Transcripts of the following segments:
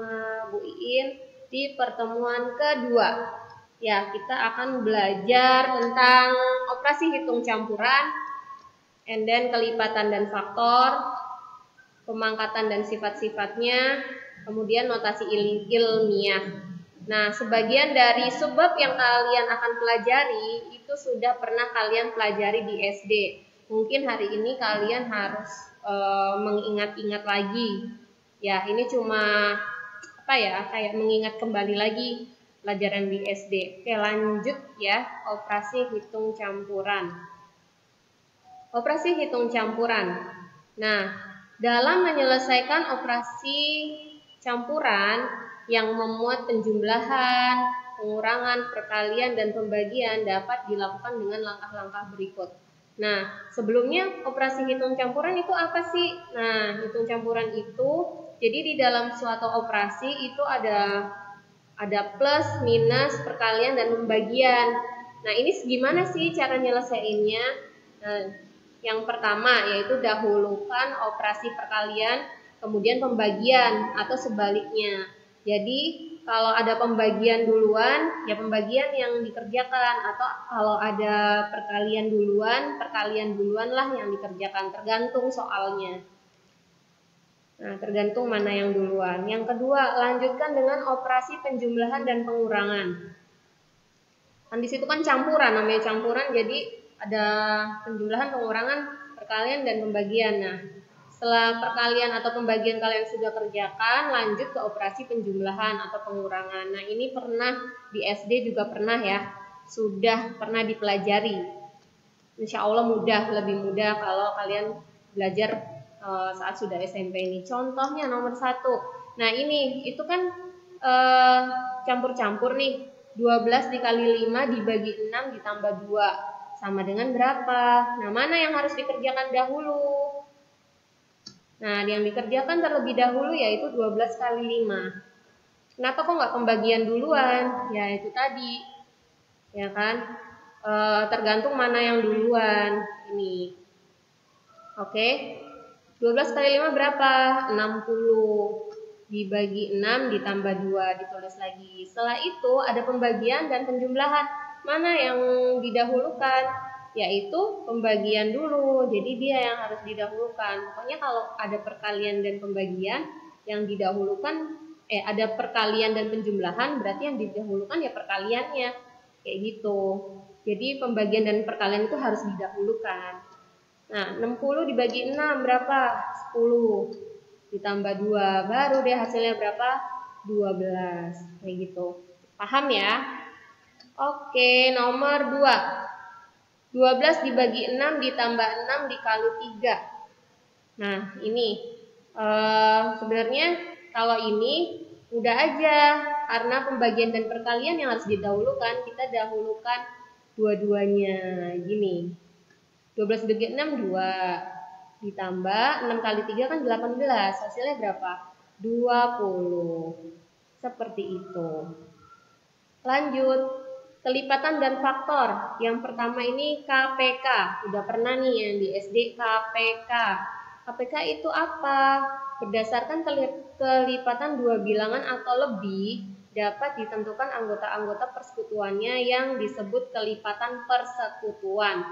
sama Bu Iin di pertemuan kedua. Ya, kita akan belajar tentang operasi hitung campuran, and then kelipatan dan faktor, pemangkatan dan sifat-sifatnya, kemudian notasi ilmiah. Nah, sebagian dari subbab yang kalian akan pelajari itu sudah pernah kalian pelajari di SD. Mungkin hari ini kalian harus mengingat-ingat lagi. Ya, ini cuma kayak mengingat kembali lagi pelajaran di SD. Oke, lanjut ya, operasi hitung campuran. Operasi hitung campuran. Nah, dalam menyelesaikan operasi campuran yang memuat penjumlahan, pengurangan, perkalian, dan pembagian dapat dilakukan dengan langkah-langkah berikut. Nah, sebelumnya operasi hitung campuran itu apa sih? Nah, hitung campuran itu, jadi di dalam suatu operasi itu ada plus, minus, perkalian, dan pembagian. Nah, ini gimana sih cara nyelesainnya? Nah, yang pertama yaitu dahulukan operasi perkalian, kemudian pembagian atau sebaliknya. Jadi kalau ada pembagian duluan, ya pembagian yang dikerjakan, atau kalau ada perkalian duluan lah yang dikerjakan, tergantung soalnya. Nah, tergantung mana yang duluan. Yang kedua, lanjutkan dengan operasi penjumlahan dan pengurangan. Kan di situ kan campuran, namanya campuran, jadi ada penjumlahan, pengurangan, perkalian, dan pembagian. Nah, setelah perkalian atau pembagian kalian sudah kerjakan, lanjut ke operasi penjumlahan atau pengurangan. Nah, ini pernah di SD juga pernah ya, sudah pernah dipelajari. Insya Allah mudah, lebih mudah kalau kalian belajar saat sudah SMP ini. Contohnya nomor 1. Nah, ini itu kan campur-campur nih. 12 dikali 5 dibagi 6 ditambah 2 sama dengan berapa? Nah, mana yang harus dikerjakan dahulu? Nah, yang dikerjakan terlebih dahulu yaitu 12 kali 5. Kenapa kok nggak pembagian duluan? Ya itu tadi, ya kan? Tergantung mana yang duluan. Ini. Oke. 12 kali 5 berapa? 60. Dibagi 6 ditambah 2, ditulis lagi. Setelah itu ada pembagian dan penjumlahan. Mana yang didahulukan? Yaitu pembagian dulu, jadi dia yang harus didahulukan. Pokoknya kalau ada perkalian dan pembagian yang didahulukan, ada perkalian dan penjumlahan, berarti yang didahulukan ya perkaliannya, kayak gitu. Jadi pembagian dan perkalian itu harus didahulukan. Nah, 60 dibagi 6 berapa? 10 ditambah 2, baru deh hasilnya berapa? 12, kayak gitu. Paham ya? Oke, nomor 2. 12 dibagi 6 ditambah 6 dikali 3. Nah, ini sebenarnya kalau ini mudah aja, karena pembagian dan perkalian yang harus didahulukan, kita dahulukan dua-duanya. Gini, 12 dibagi 6, 2. Ditambah 6 kali 3 kan 18. Hasilnya berapa? 20. Seperti itu. Lanjut. Kelipatan dan faktor. Yang pertama ini KPK. Udah pernah nih yang di SD KPK. KPK itu apa? Berdasarkan kelipatan dua bilangan atau lebih, dapat ditentukan anggota-anggota persekutuannya yang disebut kelipatan persekutuan.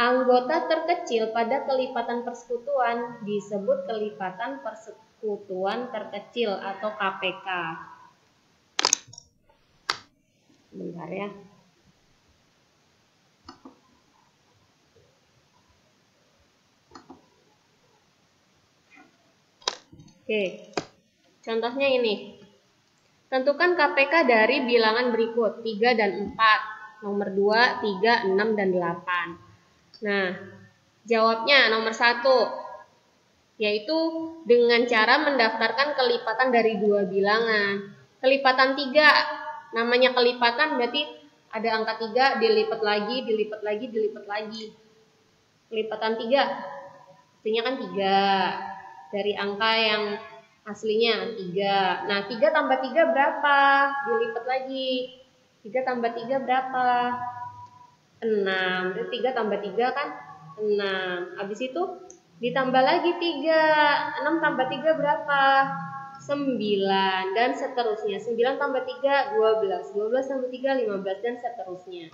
Anggota terkecil pada kelipatan persekutuan disebut kelipatan persekutuan terkecil atau KPK. Bentar ya. Oke. Contohnya ini. Tentukan KPK dari bilangan berikut, 3 dan 4. Nomor 2, 3, 6, dan 8. Nah, jawabnya nomor 1. Yaitu dengan cara mendaftarkan kelipatan dari dua bilangan. Kelipatan 3. Namanya kelipatan berarti ada angka 3 dilipat lagi, dilipat lagi, dilipat lagi. Kelipatan 3 artinya kan 3 dari angka yang aslinya 3. Nah, 3 tambah 3 berapa? Dilipat lagi. 3 tambah 3 berapa? 6. Jadi 3 tambah 3 kan 6. Habis itu ditambah lagi 3. 6 tambah 3 berapa? 9, dan seterusnya. 9 tambah 3, 12. 12 tambah 3, 15, dan seterusnya.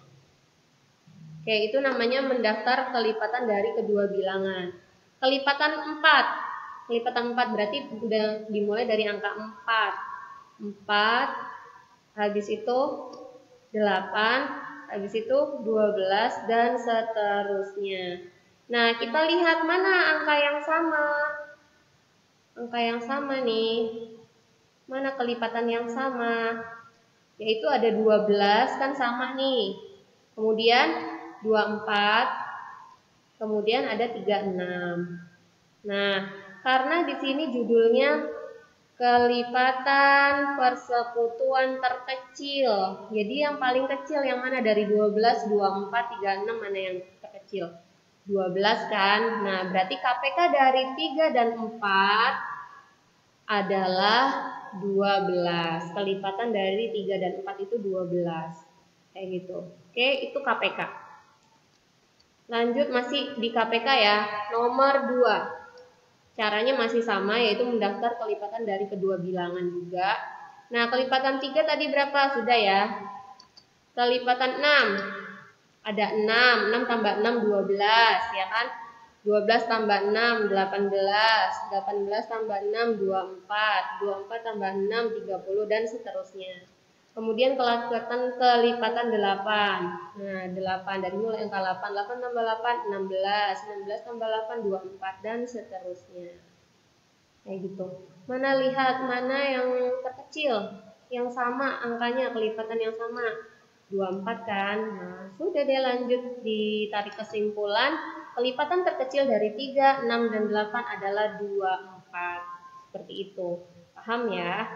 Oke, itu namanya mendaftar kelipatan dari kedua bilangan. Kelipatan 4. Kelipatan 4 berarti udah dimulai dari angka 4. 4, habis itu 8, habis itu 12, dan seterusnya. Nah, kita lihat mana angka yang sama. Angka yang sama nih. Mana kelipatan yang sama? Yaitu ada 12 kan sama nih. Kemudian 24. Kemudian ada 36. Nah, karena di sini judulnya kelipatan persekutuan terkecil. Jadi yang paling kecil yang mana dari 12, 24, 36 mana yang terkecil? 12 kan. Nah, berarti KPK dari 3 dan 4 adalah 12. Kelipatan dari 3 dan 4 itu 12. Kayak gitu. Oke, itu KPK. Lanjut masih di KPK ya. Nomor 2. Caranya masih sama, yaitu mendaftar kelipatan dari kedua bilangan juga. Nah, kelipatan 3 tadi berapa? Sudah ya. Kelipatan 6. Ada 6. 6 tambah 6, 12. Ya kan? 12 tambah 6, 18. 18 tambah 6, 24. 24 tambah 6, 30, dan seterusnya. Kemudian kelipatan 8. Nah, 8 dari mulai angka 8. 8 tambah 8, 16. 16 tambah 8, 24, dan seterusnya. Kayak gitu. Mana lihat mana yang terkecil, yang sama angkanya, kelipatan yang sama. 24 kan. Nah, sudah deh lanjut ditarik kesimpulan. Kelipatan terkecil dari 3, 6, dan 8 adalah 24. Seperti itu. Paham ya?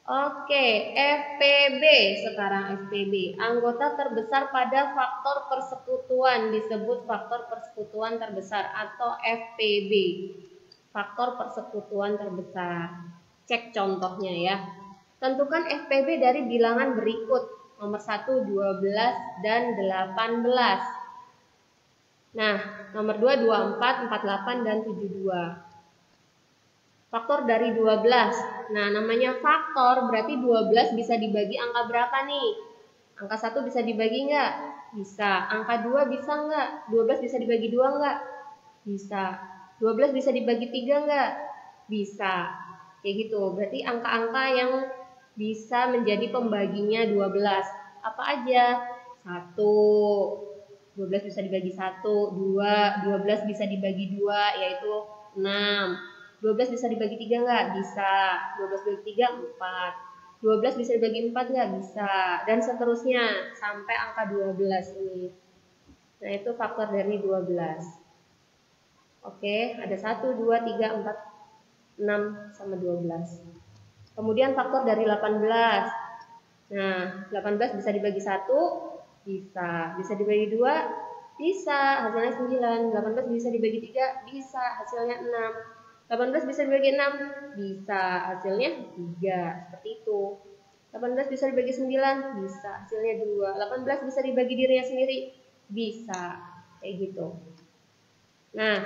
Oke, FPB. Sekarang FPB. Anggota terbesar pada faktor persekutuan disebut faktor persekutuan terbesar atau FPB. Faktor persekutuan terbesar. Cek contohnya ya. Tentukan FPB dari bilangan berikut. Nomor 1, 12, dan 18. Nah, nomor 2, 24, 48, dan 72. Faktor dari 12. Nah, namanya faktor berarti 12 bisa dibagi angka berapa nih? Angka 1 bisa dibagi nggak? Bisa. Angka 2 bisa nggak? 12 bisa dibagi 2 nggak? Bisa. 12 bisa dibagi 3 nggak? Bisa. Kayak gitu. Berarti angka-angka yang bisa menjadi pembaginya 12. Apa aja? 1. 12 bisa dibagi 1. 2. 12 bisa dibagi 2, yaitu 6. 12 bisa dibagi 3 nggak? Bisa. 12 dibagi 3, 4. 12 bisa dibagi 4 nggak? Bisa. Dan seterusnya sampai angka 12 ini. Nah, itu faktor dari 12. Oke, ada 1, 2, 3, 4, 6, sama 12. Kemudian faktor dari 18. Nah, 18 bisa dibagi 1? Bisa. Bisa dibagi 2? Bisa. Hasilnya 9. 18 bisa dibagi 3? Bisa. Hasilnya 6. 18 bisa dibagi 6? Bisa. Hasilnya 3. Seperti itu. 18 bisa dibagi 9? Bisa. Hasilnya 2. 18 bisa dibagi dirinya sendiri? Bisa. Kayak gitu. Nah,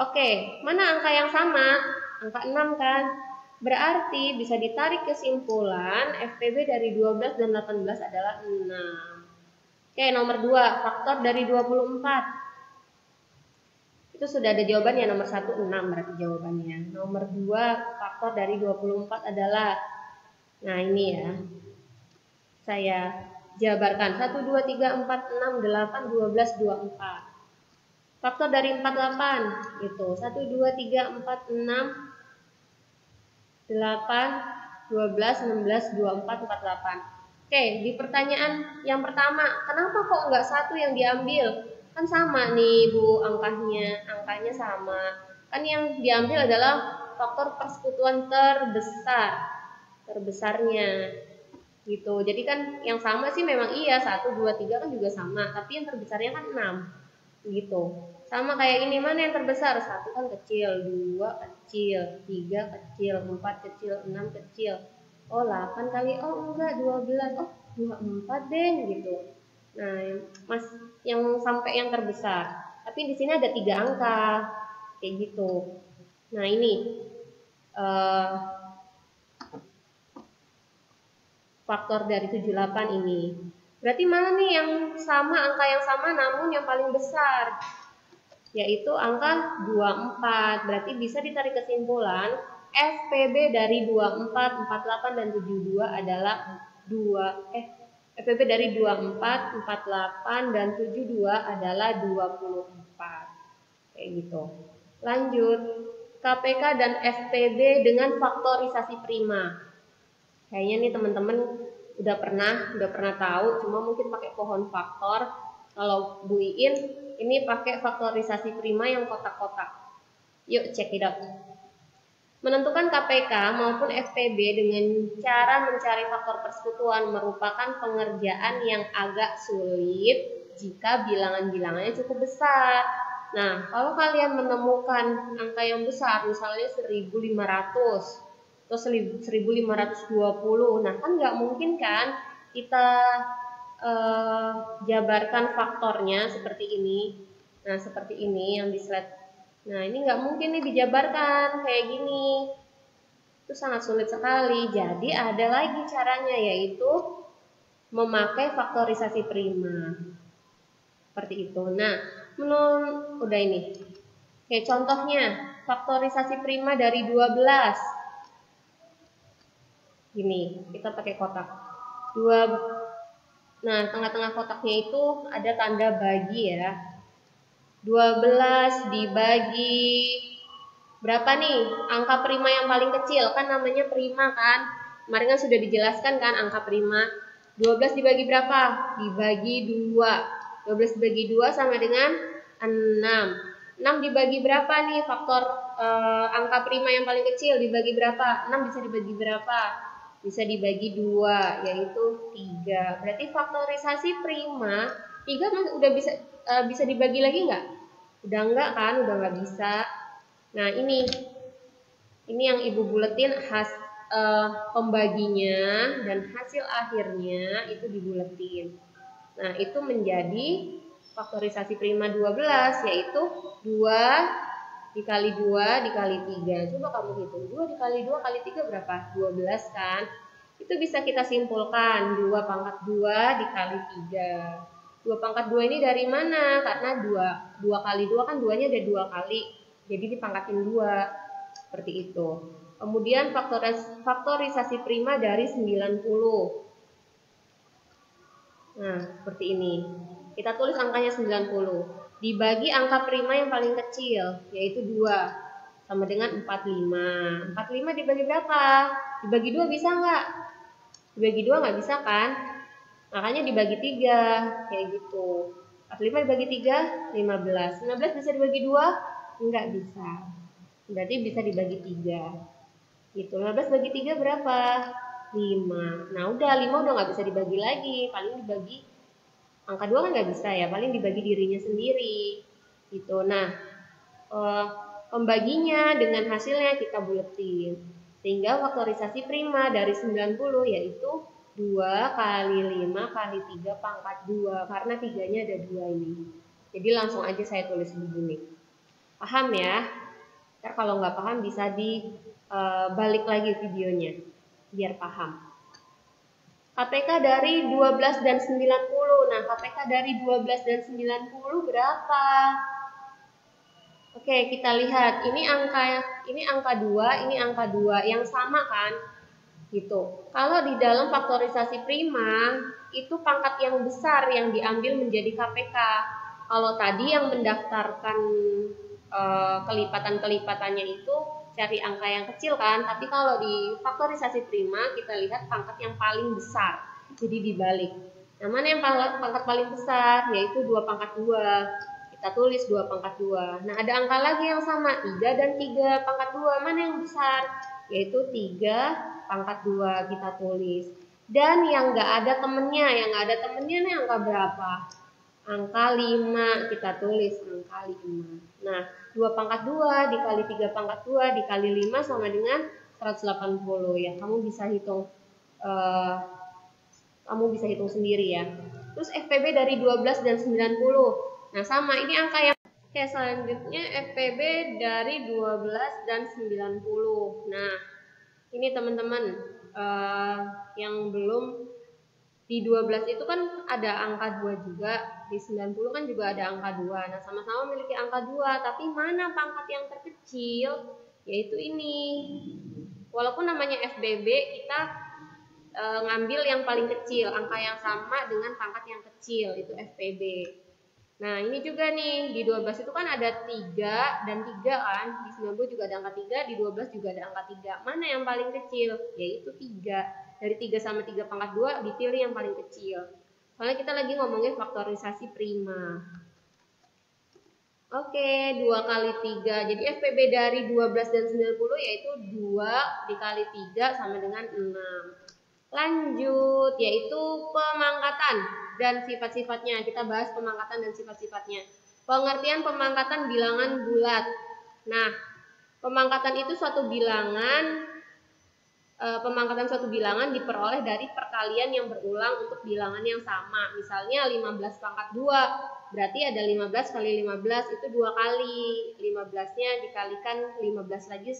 oke. Mana angka yang sama? Angka 6 kan? Berarti bisa ditarik kesimpulan FPB dari 12 dan 18 adalah 6. Oke, nomor 2. Faktor dari 24. Itu sudah ada jawabannya. Nomor 1, 6 berarti jawabannya. Nomor 2, faktor dari 24 adalah, nah ini ya, saya jabarkan. 1, 2, 3, 4, 6, 8, 12, 24. Faktor dari 48 itu 1, 2, 3, 4, 6, 8, 12, 16, 24, 48. Oke, di pertanyaan yang pertama, kenapa kok nggak 1 yang diambil? Kan sama nih Bu angkanya sama. Kan yang diambil adalah faktor persekutuan terbesarnya gitu. Jadi kan yang sama sih memang iya 1, 2, 3 kan juga sama, tapi yang terbesarnya kan 6 gitu. Sama kayak ini, mana yang terbesar? 1 kan kecil, 2 kecil, 3 kecil, 4 kecil, 6 kecil. Oh 8 kali, oh enggak 12, oh 24 deh gitu. Nah, yang sampai yang terbesar. Tapi di sini ada 3 angka. Kayak gitu. Nah, ini faktor dari 78 ini. Berarti mana nih yang sama, angka yang sama namun yang paling besar? Yaitu angka 24. Berarti bisa ditarik kesimpulan FPB dari 24, 48 dan 72 adalah FPB dari 24, 48 dan 72 adalah 24. Kayak gitu. Lanjut, KPK dan FPB dengan faktorisasi prima. Kayaknya nih teman-teman udah pernah tahu, cuma mungkin pakai pohon faktor. Kalau Bu Iin ini pakai faktorisasi prima yang kotak-kotak. Yuk cek it out. Menentukan KPK maupun FPB dengan cara mencari faktor persekutuan merupakan pengerjaan yang agak sulit jika bilangan-bilangannya cukup besar. Nah, kalau kalian menemukan angka yang besar, misalnya 1500 atau 1520, nah kan nggak mungkin kan kita jabarkan faktornya seperti ini. Nah, seperti ini yang di slide. Nah, ini nggak mungkin nih dijabarkan kayak gini. Itu sangat sulit sekali. Jadi ada lagi caranya, yaitu memakai faktorisasi prima. Seperti itu. Nah, udah ini. Oke, contohnya faktorisasi prima dari 12. Gini, kita pakai kotak. Nah, tengah-tengah kotaknya itu ada tanda bagi ya. 12 dibagi berapa nih? Angka prima yang paling kecil, kan namanya prima kan? Kemarin kan sudah dijelaskan kan angka prima. 12 dibagi berapa? Dibagi 2. 12 dibagi 2 sama dengan 6. 6 dibagi berapa nih? Faktor angka prima yang paling kecil dibagi berapa? 6 bisa dibagi berapa? Bisa dibagi 2, yaitu 3. Berarti faktorisasi prima 3 udah bisa dibagi lagi nggak? Udah enggak kan? Udah nggak bisa. Nah, ini yang Ibu buletin pembaginya dan hasil akhirnya itu dibuletin. Nah, itu menjadi faktorisasi prima 12, yaitu 2 dikali 2 dikali 3. Coba kamu hitung, 2 dikali 2 kali 3 berapa? 12 kan? Itu bisa kita simpulkan, 2 pangkat 2 dikali 3. 2 pangkat 2 ini dari mana? Karena 2 kali 2 kan 2-nya ada 2 kali. Jadi dipangkatin 2. Seperti itu. Kemudian faktorisasi prima dari 90. Nah, seperti ini. Kita tulis angkanya 90. Dibagi angka prima yang paling kecil, yaitu 2. Sama dengan 45. 45 dibagi berapa? Dibagi 2 bisa nggak? Dibagi 2 nggak bisa kan? Makanya dibagi 3, kayak gitu. 45 dibagi 3, 15. 15 bisa dibagi 2? Enggak bisa. Berarti bisa dibagi 3. Gitu. 15 bagi 3 berapa? 5. Nah, udah 5 udah nggak bisa dibagi lagi. Paling dibagi angka 2 kan nggak bisa ya, paling dibagi dirinya sendiri. Gitu. Nah, pembaginya dengan hasilnya kita buletin. Sehingga faktorisasi prima dari 90 yaitu 2 kali 5 kali 3 pangkat 2. Karena 3-nya ada 2 ini. Jadi langsung aja saya tulis begini. Paham ya? Ntar kalau nggak paham bisa dibalik lagi videonya. Biar paham. KPK dari 12 dan 90. Nah, KPK dari 12 dan 90 berapa? Oke, kita lihat. Ini angka 2, ini angka 2 yang sama kan? Gitu. Kalau di dalam faktorisasi prima itu pangkat yang besar yang diambil menjadi KPK. Kalau tadi yang mendaftarkan kelipatan-kelipatannya itu cari angka yang kecil kan, tapi kalau di faktorisasi prima kita lihat pangkat yang paling besar, jadi dibalik. Nah, mana yang pangkat paling besar? Yaitu 2 pangkat 2. Kita tulis 2 pangkat 2. Nah, ada angka lagi yang sama, 3 dan 3 pangkat 2. Mana yang besar? Yaitu 3 pangkat 2 kita tulis. Dan yang nggak ada temennya, nih angka berapa? Angka 5, kita tulis angka 5. Nah, 2 pangkat 2 dikali 3 pangkat 2 dikali 5 sama dengan 180 ya. Kamu bisa hitung sendiri ya. Terus FPB dari 12 dan 90. Nah, sama, ini angka yang Oke, selanjutnya FPB dari 12 dan 90. Nah, ini teman-teman yang belum, di 12 itu kan ada angka 2 juga, di 90 kan juga ada angka 2. Nah, sama-sama memiliki angka 2, tapi mana pangkat yang terkecil? Yaitu ini. Walaupun namanya FBB, kita ngambil yang paling kecil, angka yang sama dengan pangkat yang kecil, itu FPB. Nah, ini juga nih, di 12 itu kan ada 3 dan 3 kan, di 90 juga ada angka 3, di 12 juga ada angka 3. Mana yang paling kecil? Yaitu 3. Dari 3 sama 3 pangkat 2, dipilih yang paling kecil. Soalnya kita lagi ngomongin faktorisasi prima. Oke, 2 kali 3. Jadi FPB dari 12 dan 90 yaitu 2 dikali 3 sama dengan 6. Lanjut, yaitu pemangkatan dan sifat-sifatnya. Kita bahas pemangkatan dan sifat-sifatnya. Pengertian pemangkatan bilangan bulat. Nah, pemangkatan itu suatu bilangan, pemangkatan suatu bilangan diperoleh dari perkalian yang berulang untuk bilangan yang sama. Misalnya 15 pangkat 2, berarti ada 15 kali 15 itu 2 kali. 15-nya dikalikan 15 lagi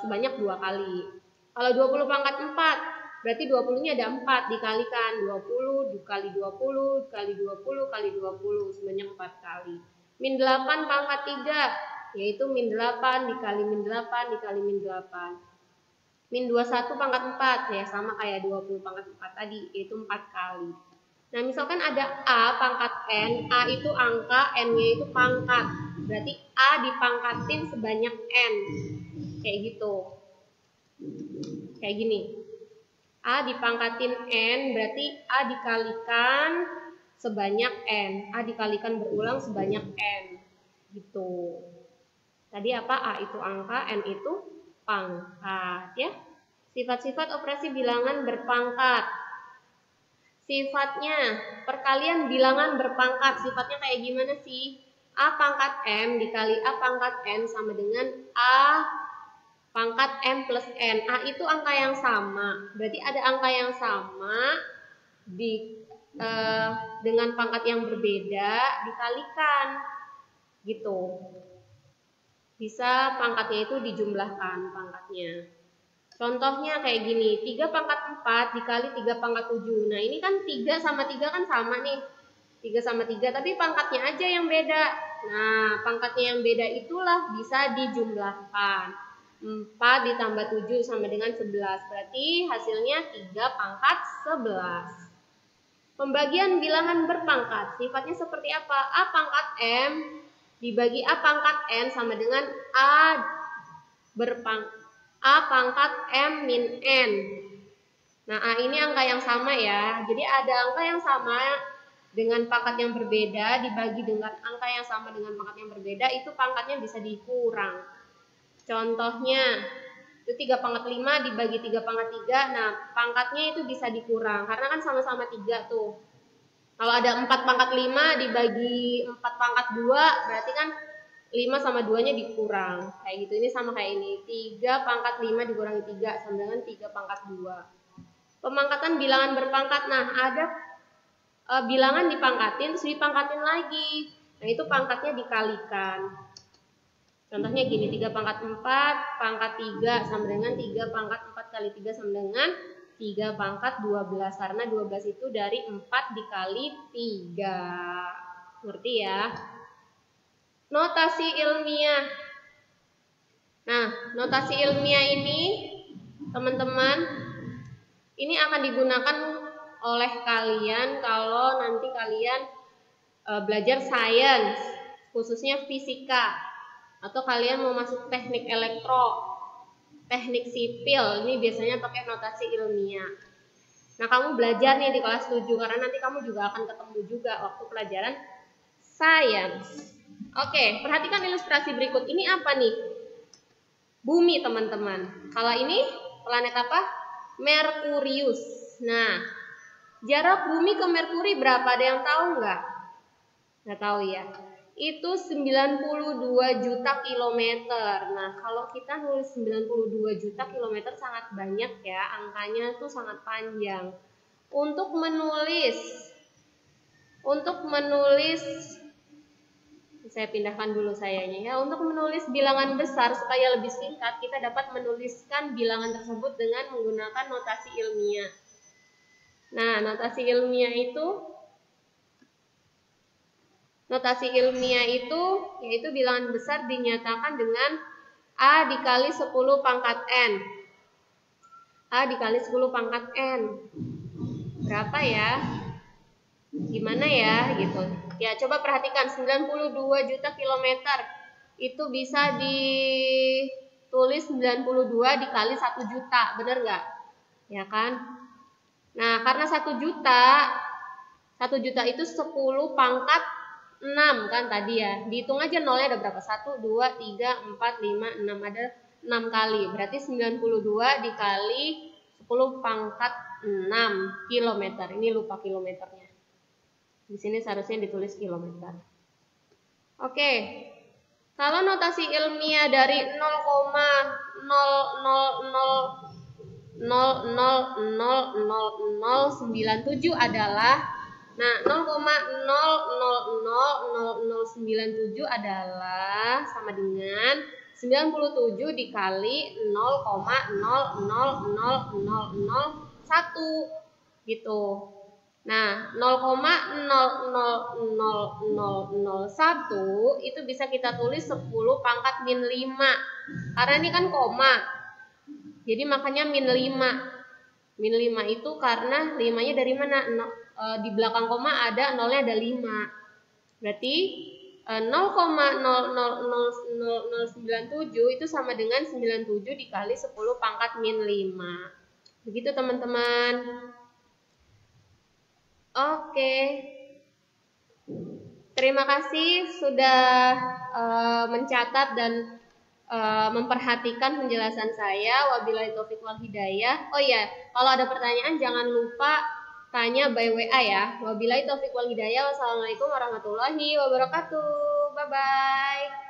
sebanyak 2 kali. Kalau 20 pangkat 4, berarti 20-nya ada 4, dikalikan 20 dikali 20 dikali 20 kali 20 sebanyak 4 kali. Min 8 pangkat 3, yaitu min 8 dikali min 8 dikali min 8. Min 21 pangkat 4, ya sama kayak 20 pangkat 4 tadi, yaitu 4 kali. Nah, misalkan ada A pangkat N, A itu angka, N-nya itu pangkat. Berarti A dipangkatin sebanyak N. Kayak gitu. Kayak gini. A dipangkatin N, berarti A dikalikan sebanyak N. A dikalikan berulang sebanyak N. Gitu. Tadi apa? A itu angka, N itu pangkat, ya. Sifat-sifat operasi bilangan berpangkat. Sifatnya, perkalian bilangan berpangkat. Sifatnya kayak gimana sih? A pangkat M dikali A pangkat N sama dengan A pangkat M plus N. A itu angka yang sama. Berarti ada angka yang sama dengan pangkat yang berbeda dikalikan. Gitu. Bisa pangkatnya itu dijumlahkan pangkatnya. Contohnya kayak gini, 3 pangkat 4 dikali 3 pangkat 7. Nah, ini kan 3 sama 3 kan sama nih. 3 sama 3, tapi pangkatnya aja yang beda. Nah, pangkatnya yang beda itulah bisa dijumlahkan. 4 ditambah 7 sama dengan 11. Berarti hasilnya 3 pangkat 11. Pembagian bilangan berpangkat. Sifatnya seperti apa? A pangkat M dibagi A pangkat N sama dengan A pangkat M min N. Nah, A ini angka yang sama ya. Jadi ada angka yang sama dengan pangkat yang berbeda dibagi dengan angka yang sama dengan pangkat yang berbeda, itu pangkatnya bisa dikurang. Contohnya, itu 3 pangkat 5 dibagi 3 pangkat 3, nah pangkatnya itu bisa dikurang, karena kan sama-sama 3 tuh. Kalau ada 4 pangkat 5 dibagi 4 pangkat 2, berarti kan 5 sama 2-nya dikurang. Kayak gitu, ini sama kayak ini. 3 pangkat 5 dikurangi 3, sama dengan 3 pangkat 2. Pemangkatan bilangan berpangkat, nah ada bilangan dipangkatin, terus dipangkatin lagi. Nah, itu pangkatnya dikalikan. Contohnya gini, 3 pangkat 4, pangkat 3 sama dengan 3 pangkat 4 kali 3 sama dengan 3 pangkat 12. Karena 12 itu dari 4 dikali 3. Ngerti ya? Notasi ilmiah. Nah, notasi ilmiah ini, teman-teman, ini akan digunakan oleh kalian kalau nanti kalian belajar sains, khususnya fisika. Atau kalian mau masuk teknik elektro, teknik sipil, ini biasanya pakai notasi ilmiah. Nah, kamu belajar nih di kelas 7, karena nanti kamu juga akan ketemu juga waktu pelajaran sains. Oke, perhatikan ilustrasi berikut. Ini apa nih? Bumi, teman-teman. Kalau ini planet apa? Merkurius. Nah, jarak bumi ke Merkuri berapa? Ada yang tahu nggak? Nggak tahu ya. Itu 92 juta kilometer. Nah, kalau kita nulis 92 juta kilometer sangat banyak ya, angkanya tuh sangat panjang. Untuk menulis Saya pindahkan dulu sayanya ya. Untuk menulis bilangan besar supaya lebih singkat, kita dapat menuliskan bilangan tersebut dengan menggunakan notasi ilmiah. Nah, notasi ilmiah itu yaitu bilangan besar dinyatakan dengan A dikali 10 pangkat N. A dikali 10 pangkat N. Berapa ya? Gimana ya gitu. Ya, coba perhatikan 92 juta kilometer itu bisa ditulis 92 dikali 1 juta, bener nggak? Ya kan? Nah, karena 1 juta itu 10 pangkat 6 kan tadi ya. Dihitung aja nolnya ada berapa? 1, 2, 3, 4, 5, 6. Ada 6 kali. Berarti 92 dikali 10 pangkat 6 kilometer. Ini lupa kilometernya. Di sini seharusnya ditulis kilometer. Oke. Kalau notasi ilmiah dari 0,00000097 adalah, nah 0,000097 adalah sama dengan 97 dikali 0,000001 gitu. Nah, 0,00001 itu bisa kita tulis 10 pangkat min 5. Karena ini kan koma. Jadi makanya min 5. Min 5 itu karena 5-nya dari mana? Di belakang koma ada nolnya ada 5. Berarti 0,00097 itu sama dengan 97 dikali 10 pangkat min 5. Begitu teman-teman. Oke. Terima kasih sudah mencatat dan memperhatikan penjelasan saya. Wabillahi taufiq wal hidayah. Oh iya, kalau ada pertanyaan jangan lupa tanya by WA ya. Wabillahi taufiq wal hidayah. Wassalamualaikum warahmatullahi wabarakatuh. Bye bye.